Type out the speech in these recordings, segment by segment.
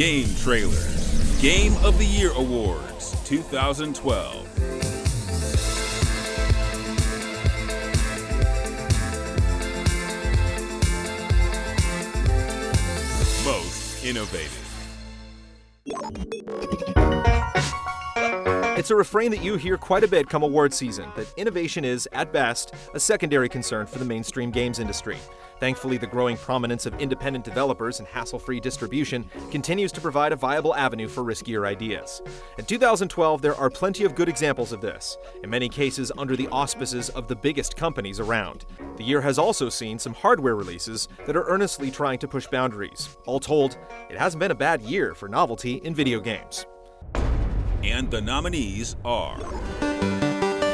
GameTrailers Game of the Year Awards 2012. Most innovative. It's a refrain that you hear quite a bit come award season, that innovation is, at best, a secondary concern for the mainstream games industry. Thankfully, the growing prominence of independent developers and hassle-free distribution continues to provide a viable avenue for riskier ideas. In 2012, there are plenty of good examples of this, in many cases under the auspices of the biggest companies around. The year has also seen some hardware releases that are earnestly trying to push boundaries. All told, it hasn't been a bad year for novelty in video games. And the nominees are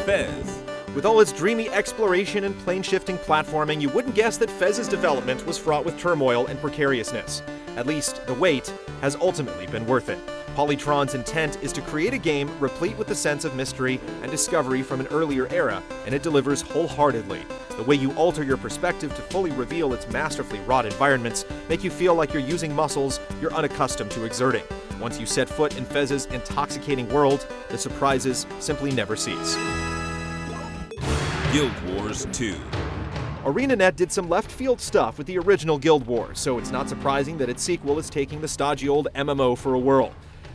Fez. With all its dreamy exploration and plane-shifting platforming, you wouldn't guess that Fez's development was fraught with turmoil and precariousness. At least, the wait has ultimately been worth it. Polytron's intent is to create a game replete with the sense of mystery and discovery from an earlier era, and it delivers wholeheartedly. The way you alter your perspective to fully reveal its masterfully wrought environments make you feel like you're using muscles you're unaccustomed to exerting. Once you set foot in Fez's intoxicating world, the surprises simply never cease. Guild Wars 2. ArenaNet did some left-field stuff with the original Guild Wars, so it's not surprising that its sequel is taking the stodgy old MMO for a whirl.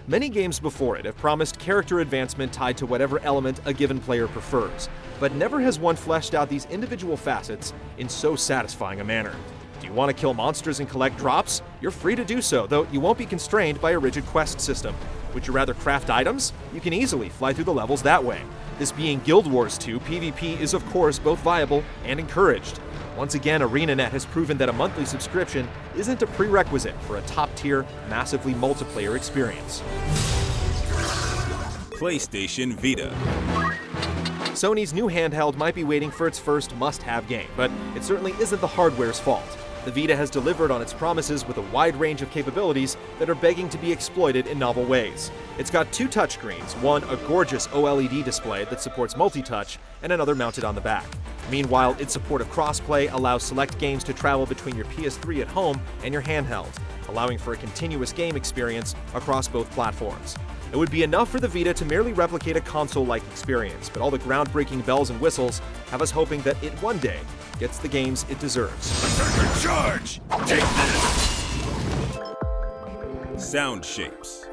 Many games before it have promised character advancement tied to whatever element a given player prefers, but never has one fleshed out these individual facets in so satisfying a manner. Do you want to kill monsters and collect drops? You're free to do so, though you won't be constrained by a rigid quest system. Would you rather craft items? You can easily fly through the levels that way. This being Guild Wars 2, PvP is of course both viable and encouraged. Once again, ArenaNet has proven that a monthly subscription isn't a prerequisite for a top-tier, massively multiplayer experience. PlayStation Vita. Sony's new handheld might be waiting for its first must-have game, but it certainly isn't the hardware's fault. The Vita has delivered on its promises with a wide range of capabilities that are begging to be exploited in novel ways. It's got two touchscreens, one a gorgeous OLED display that supports multi-touch, and another mounted on the back. Meanwhile, its support of crossplay allows select games to travel between your PS3 at home and your handheld, allowing for a continuous game experience across both platforms. It would be enough for the Vita to merely replicate a console-like experience, but all the groundbreaking bells and whistles have us hoping that it one day gets the games it deserves. Berserker charge! Take this! Sound shapes.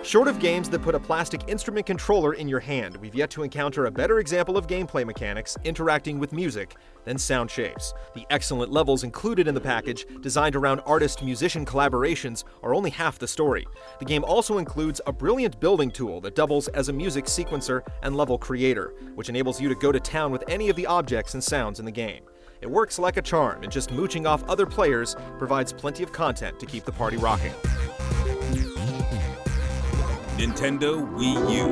Short of games that put a plastic instrument controller in your hand, we've yet to encounter a better example of gameplay mechanics interacting with music than Sound Shapes. The excellent levels included in the package, designed around artist-musician collaborations, are only half the story. The game also includes a brilliant building tool that doubles as a music sequencer and level creator, which enables you to go to town with any of the objects and sounds in the game. It works like a charm, and just mooching off other players provides plenty of content to keep the party rocking. Nintendo Wii U.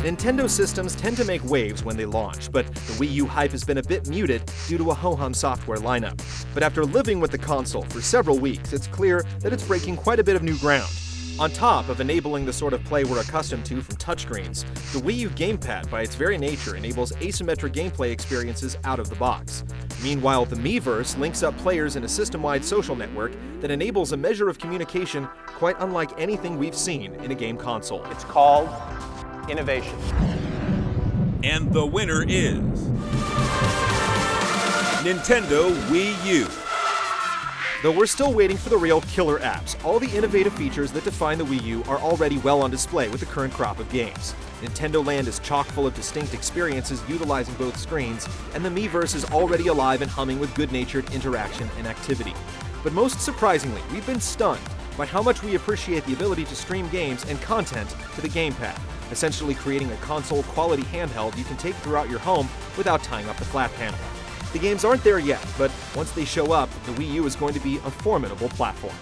Nintendo systems tend to make waves when they launch, but the Wii U hype has been a bit muted due to a ho-hum software lineup. But after living with the console for several weeks, it's clear that it's breaking quite a bit of new ground. On top of enabling the sort of play we're accustomed to from touchscreens, the Wii U gamepad by its very nature enables asymmetric gameplay experiences out of the box. Meanwhile, the Miiverse links up players in a system-wide social network that enables a measure of communication quite unlike anything we've seen in a game console. It's called innovation. And the winner is Nintendo Wii U. Though we're still waiting for the real killer apps, all the innovative features that define the Wii U are already well on display with the current crop of games. Nintendo Land is chock full of distinct experiences utilizing both screens, and the Miiverse is already alive and humming with good-natured interaction and activity. But most surprisingly, we've been stunned by how much we appreciate the ability to stream games and content to the gamepad, essentially creating a console-quality handheld you can take throughout your home without tying up the flat panel. The games aren't there yet, but once they show up, the Wii U is going to be a formidable platform.